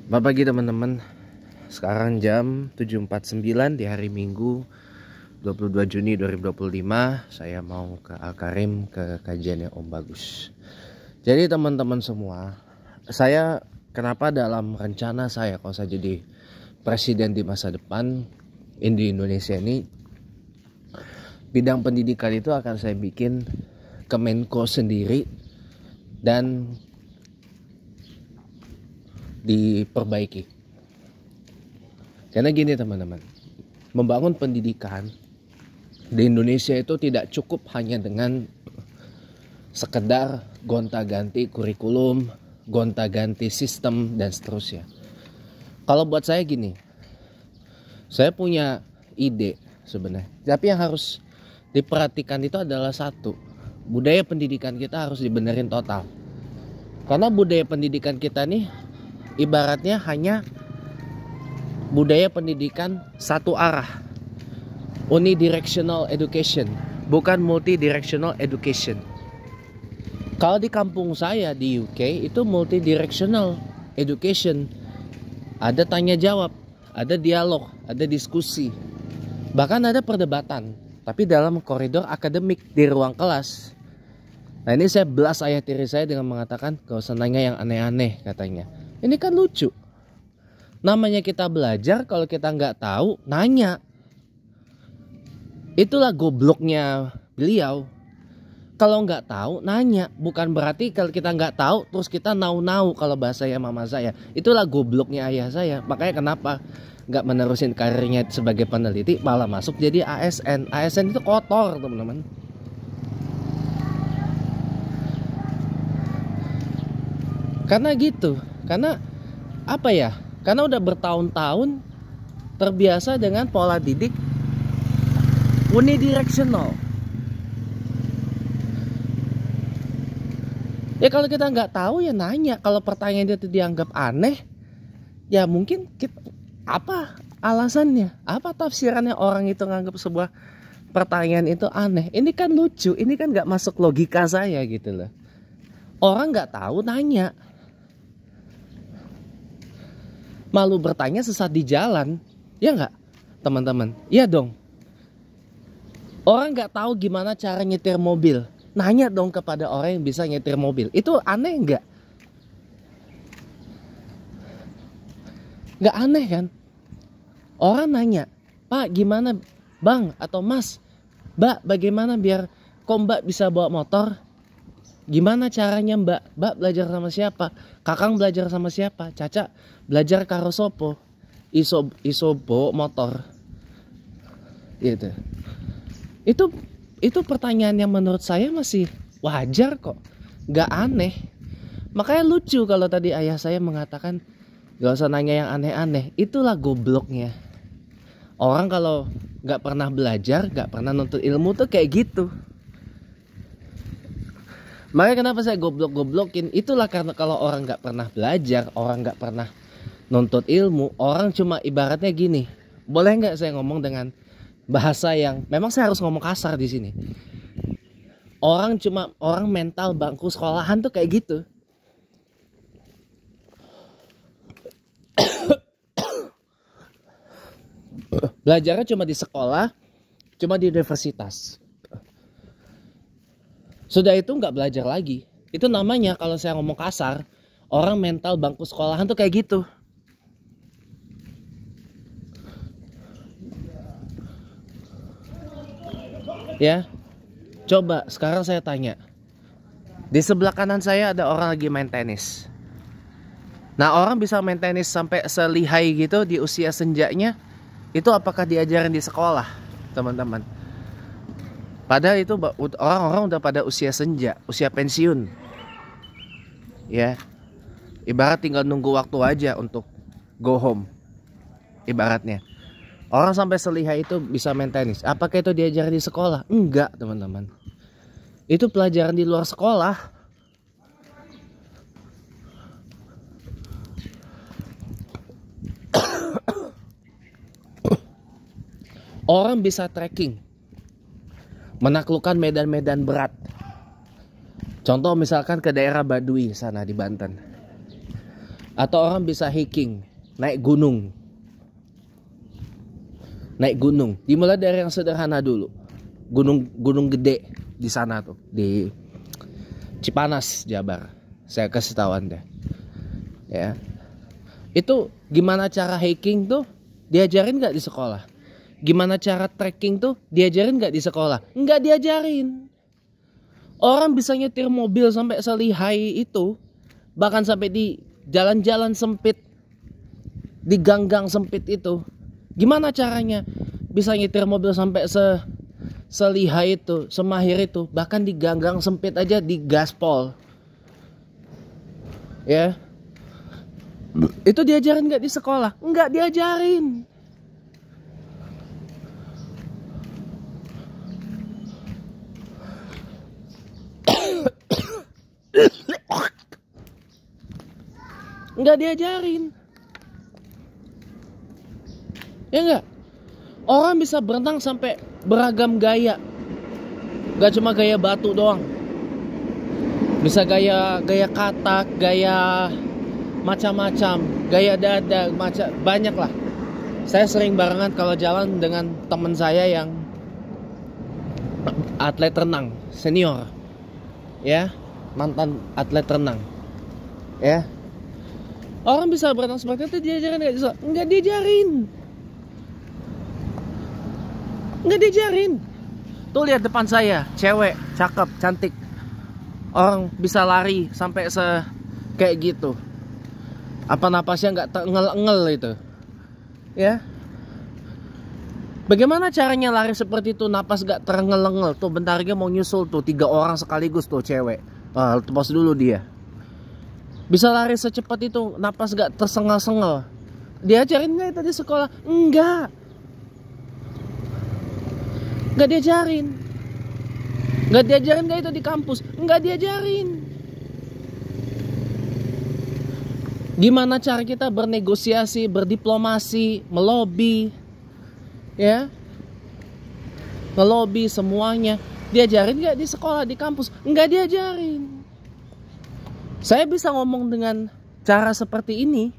Selamat pagi teman-teman. Sekarang jam 7.49 di hari Minggu 22 Juni 2025. Saya mau ke Al-Karim ke kajiannya Om Bagus. Jadi teman-teman semua, saya kenapa dalam rencana saya kalau saya jadi presiden di masa depan di Indonesia ini, bidang pendidikan itu akan saya bikin Kemenko sendiri dan diperbaiki. Karena gini teman-teman, membangun pendidikan di Indonesia itu tidak cukup hanya dengan sekedar gonta-ganti kurikulum, gonta-ganti sistem dan seterusnya. Kalau buat saya gini, saya punya ide sebenarnya, tapi yang harus diperhatikan itu adalah satu, budaya pendidikan kita harus dibenerin total. Karena budaya pendidikan kita nih ibaratnya hanya budaya pendidikan satu arah, unidirectional education, bukan multidirectional education. Kalau di kampung saya di UK itu multidirectional education, ada tanya jawab, ada dialog, ada diskusi, bahkan ada perdebatan, tapi dalam koridor akademik di ruang kelas. Nah ini saya belas ayah tiri saya dengan mengatakan gak usah nanya yang aneh-aneh katanya. Ini kan lucu. Namanya kita belajar, kalau kita nggak tahu, nanya. Itulah gobloknya beliau. Kalau nggak tahu, nanya. Bukan berarti kalau kita nggak tahu, terus kita nau-nau kalau bahasa ya mama saya. Itulah gobloknya ayah saya. Makanya kenapa nggak menerusin karirnya sebagai peneliti, malah masuk jadi ASN. ASN itu kotor teman-teman. Karena gitu. Karena apa ya? Karena udah bertahun-tahun terbiasa dengan pola didik unidirectional. Ya kalau kita nggak tahu ya nanya. Kalau pertanyaan itu dianggap aneh, ya mungkin kita, apa alasannya? Apa tafsirannya orang itu nganggap sebuah pertanyaan itu aneh? Ini kan lucu. Ini kan nggak masuk logika saya gitu loh. Orang nggak tahu nanya. Malu bertanya sesat di jalan, ya nggak teman-teman? Iya dong. Orang nggak tahu gimana cara nyetir mobil, nanya dong kepada orang yang bisa nyetir mobil. Itu aneh nggak? Nggak aneh kan? Orang nanya, Pak gimana Bang atau Mas, Mbak bagaimana biar kok Mbak bisa bawa motor? Gimana caranya Mbak? Mbak belajar sama siapa? Kakang belajar sama siapa? Caca belajar karo sopo? Iso bawa motor. Gitu. Itu pertanyaan yang menurut saya masih wajar kok. Gak aneh. Makanya lucu kalau tadi ayah saya mengatakan gak usah nanya yang aneh-aneh. Itulah gobloknya. Orang kalau gak pernah belajar, gak pernah nuntut ilmu tuh kayak gitu. Makanya kenapa saya goblok-goblokin, itulah karena kalau orang nggak pernah belajar, orang nggak pernah nuntut ilmu, orang cuma ibaratnya gini. Boleh nggak saya ngomong dengan bahasa yang memang saya harus ngomong kasar di sini. Orang mental bangku sekolahan tuh kayak gitu. Belajarnya cuma di sekolah, cuma di universitas. Sudah itu nggak belajar lagi. Itu namanya kalau saya ngomong kasar, orang mental bangku sekolahan tuh kayak gitu. Ya, coba sekarang saya tanya. Di sebelah kanan saya ada orang lagi main tenis. Nah orang bisa main tenis sampai selihai gitu di usia senjanya, itu apakah diajarin di sekolah teman-teman? Padahal itu orang-orang udah pada usia senja, usia pensiun. Ya. Ibarat tinggal nunggu waktu aja untuk go home. Ibaratnya. Orang sampai selihai itu bisa main tenis. Apakah itu diajarin di sekolah? Enggak, teman-teman. Itu pelajaran di luar sekolah. Orang bisa trekking, menaklukkan medan-medan berat. Contoh misalkan ke daerah Baduy sana di Banten. Atau orang bisa hiking, naik gunung. Naik gunung, dimulai dari yang sederhana dulu. Gunung gede di sana tuh, di Cipanas, Jabar. Saya kasih tahu Anda. Ya. Itu gimana cara hiking tuh diajarin nggak di sekolah? Gimana cara trekking tuh diajarin nggak di sekolah? Nggak diajarin. Orang bisa nyetir mobil sampai selihai itu, bahkan sampai di jalan-jalan sempit, di gang-gang sempit itu. Gimana caranya bisa nyetir mobil sampai selihai itu, semahir itu, bahkan di gang-gang sempit aja di gaspol. Ya. Itu diajarin nggak di sekolah? Nggak diajarin. Nggak diajarin. Ya nggak? Orang bisa berenang sampai beragam gaya. Gak cuma gaya batu doang. Bisa gaya katak, gaya macam-macam, gaya dada, banyak lah. Saya sering barengan kalau jalan dengan teman saya yang atlet renang senior. Ya, mantan atlet renang. Ya. Orang bisa berenang seperti itu diajarin nggak? Nggak diajarin. Nggak diajarin. Tuh lihat depan saya, cewek, cakep, cantik. Orang bisa lari sampai kayak gitu. Apa napasnya nggak terengel-engel itu? Ya. Bagaimana caranya lari seperti itu, napas nggak terengel-engel? Tuh bentar lagi mau nyusul tuh 3 orang sekaligus tuh cewek. Tepos dulu dia. Bisa lari secepat itu, napas nggak tersengal-sengal. Diajarin nggak itu di sekolah? Enggak. Nggak diajarin. Nggak diajarin nggak itu di kampus? Nggak diajarin. Gimana cara kita bernegosiasi, berdiplomasi, melobi, ya, melobi semuanya. Diajarin nggak di sekolah, di kampus? Nggak diajarin. Saya bisa ngomong dengan cara seperti ini.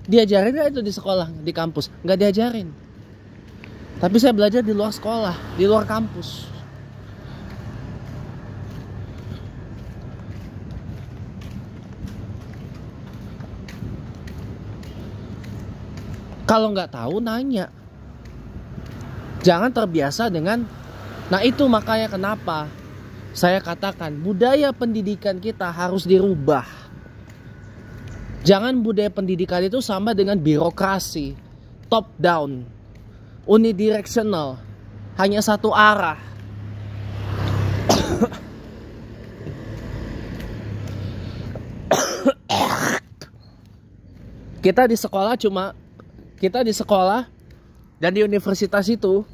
Diajarin nggak itu di sekolah, di kampus? Nggak diajarin. Tapi saya belajar di luar sekolah, di luar kampus. Kalau nggak tahu nanya. Jangan terbiasa dengan. Nah itu makanya kenapa saya katakan budaya pendidikan kita harus dirubah. Jangan budaya pendidikan itu sama dengan birokrasi, top down, unidirectional, hanya satu arah. Kita di sekolah dan di universitas itu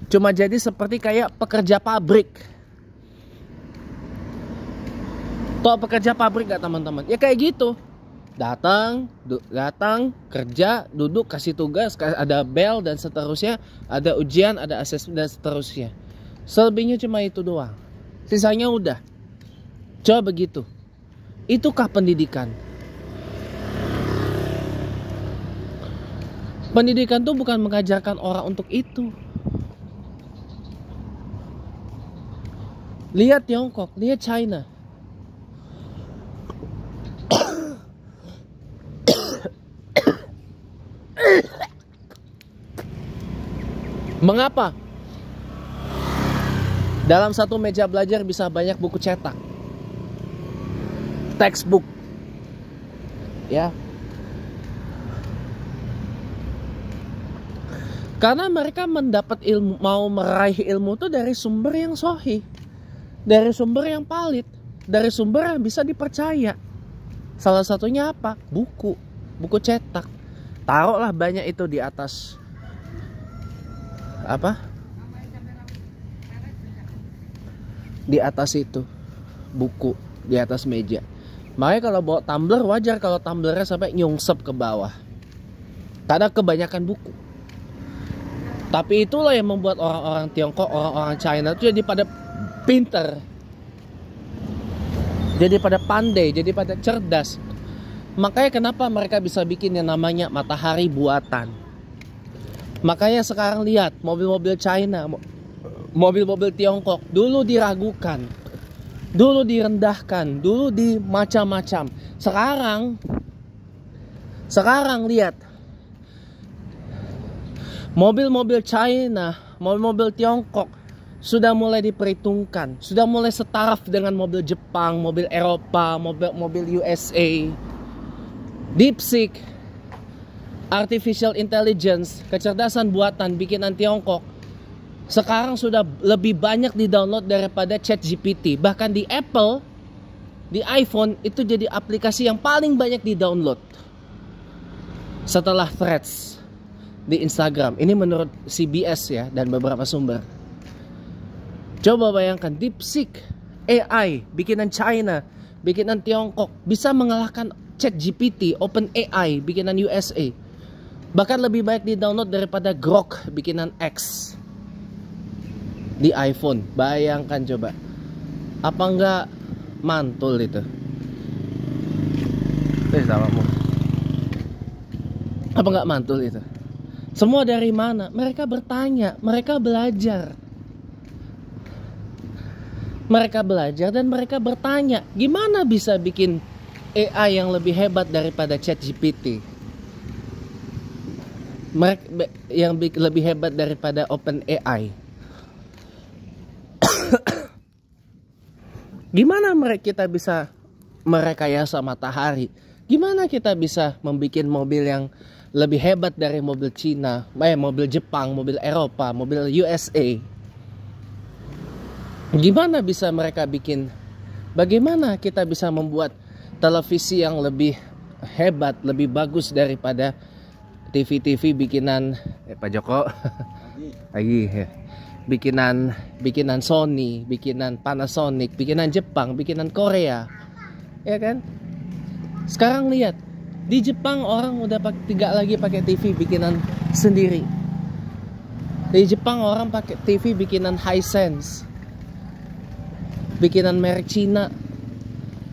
cuma jadi seperti kayak pekerja pabrik. Tuh pekerja pabrik gak teman-teman? Ya kayak gitu. Datang, kerja, duduk, kasih tugas, ada bel dan seterusnya, ada ujian, ada asesmen dan seterusnya. Selebihnya cuma itu doang. Sisanya udah. Coba begitu. Itukah pendidikan? Pendidikan tuh bukan mengajarkan orang untuk itu. Lihat Tiongkok, lihat China. Mengapa? Dalam satu meja belajar bisa banyak buku cetak, textbook, ya. Karena mereka mendapat ilmu, mau meraih ilmu itu dari sumber yang sahih, dari sumber yang valid, dari sumber yang bisa dipercaya. Salah satunya apa? Buku cetak. Taruhlah banyak itu di atas apa? Di atas itu buku di atas meja. Makanya kalau bawa tumbler wajar kalau tumblernya sampai nyungsep ke bawah. Karena kebanyakan buku. Tapi itulah yang membuat orang-orang Tiongkok, orang-orang China itu jadi pada pinter, jadi pada pandai, jadi pada cerdas. Makanya kenapa mereka bisa bikin yang namanya matahari buatan. Makanya sekarang lihat mobil-mobil China, mobil-mobil Tiongkok dulu diragukan, dulu direndahkan, dulu di macam-macam. Sekarang lihat mobil-mobil China, mobil-mobil Tiongkok sudah mulai diperhitungkan, sudah mulai setaraf dengan mobil Jepang, mobil Eropa, mobil USA. DeepSeek, artificial intelligence, kecerdasan buatan bikinan Tiongkok sekarang sudah lebih banyak di-download daripada ChatGPT. Bahkan di Apple, di iPhone itu jadi aplikasi yang paling banyak di-download setelah Threads di Instagram. Ini menurut CBS ya dan beberapa sumber. Coba bayangkan DeepSeek AI bikinan China, bikinan Tiongkok bisa mengalahkan ChatGPT, OpenAI bikinan USA. Bahkan lebih baik di-download daripada Grok bikinan X di iPhone. Bayangkan coba. Apa enggak mantul itu? Samamu. Apa enggak mantul itu? Semua dari mana? Mereka bertanya, mereka belajar. Mereka belajar dan mereka bertanya, gimana bisa bikin AI yang lebih hebat daripada ChatGPT? Yang lebih hebat daripada OpenAI. Gimana kita bisa merekayasa matahari? Gimana kita bisa membuat mobil yang lebih hebat dari mobil Cina, mobil Jepang, mobil Eropa, mobil USA? Gimana bisa mereka bikin? Bagaimana kita bisa membuat televisi yang lebih hebat, lebih bagus daripada TV-TV bikinan Pak Joko lagi ya. Bikinan Sony, bikinan Panasonic, bikinan Jepang, bikinan Korea, ya kan? Sekarang lihat di Jepang orang udah tidak lagi pakai TV bikinan sendiri. Di Jepang orang pakai TV bikinan Hisense, bikinan merek Cina,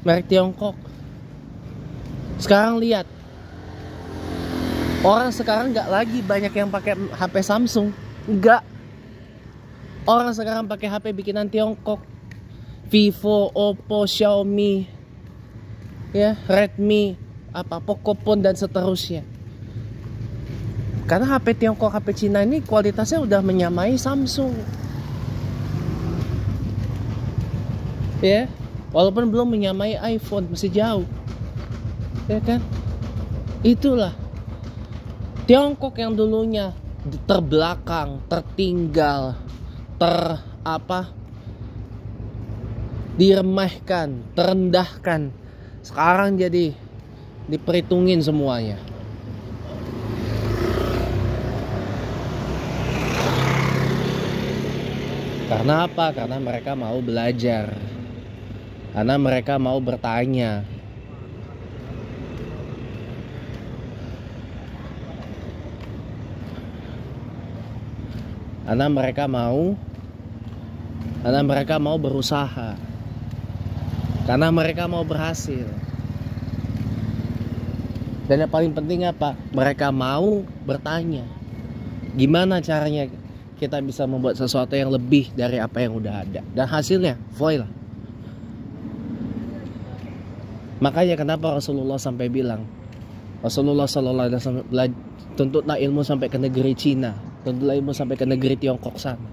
merek Tiongkok. Sekarang lihat, orang sekarang nggak lagi banyak yang pakai HP Samsung, nggak. Orang sekarang pakai HP bikinan Tiongkok, Vivo, Oppo, Xiaomi, ya, Redmi, Pocophone dan seterusnya. Karena HP Tiongkok, HP Cina ini kualitasnya udah menyamai Samsung, ya, walaupun belum menyamai iPhone, masih jauh. Ya kan? Itulah Tiongkok yang dulunya terbelakang, tertinggal, diremehkan, terendahkan. Sekarang jadi diperhitungin semuanya. Karena apa? Karena mereka mau belajar. Karena mereka mau bertanya. Karena mereka mau berusaha. Karena mereka mau berhasil. Dan yang paling penting apa? Mereka mau bertanya. Gimana caranya kita bisa membuat sesuatu yang lebih dari apa yang udah ada? Dan hasilnya foil. Makanya kenapa Rasulullah sampai bilang, Rasulullah sallallahu alaihi wasallam, tuntutlah ilmu sampai ke negeri Cina, tuntutlah ilmu sampai ke negeri Tiongkok sana.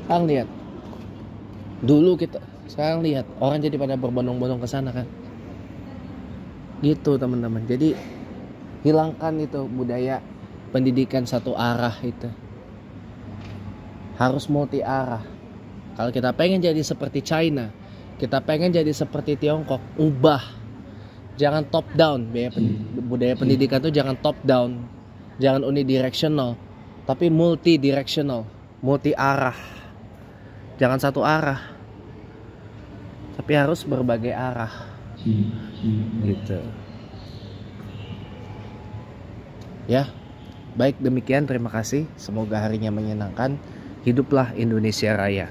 Sekarang lihat, sekarang lihat orang jadi pada berbondong-bondong ke sana kan, gitu teman-teman. Jadi hilangkan itu budaya pendidikan satu arah itu, harus multi arah. Kalau kita pengen jadi seperti China, kita pengen jadi seperti Tiongkok, ubah. Jangan top down. Budaya pendidikan itu jangan top down, jangan unidirectional, tapi multidirectional, multi arah. Jangan satu arah, tapi harus berbagai arah. Gitu. Ya, baik demikian, terima kasih. Semoga harinya menyenangkan. Hiduplah Indonesia Raya.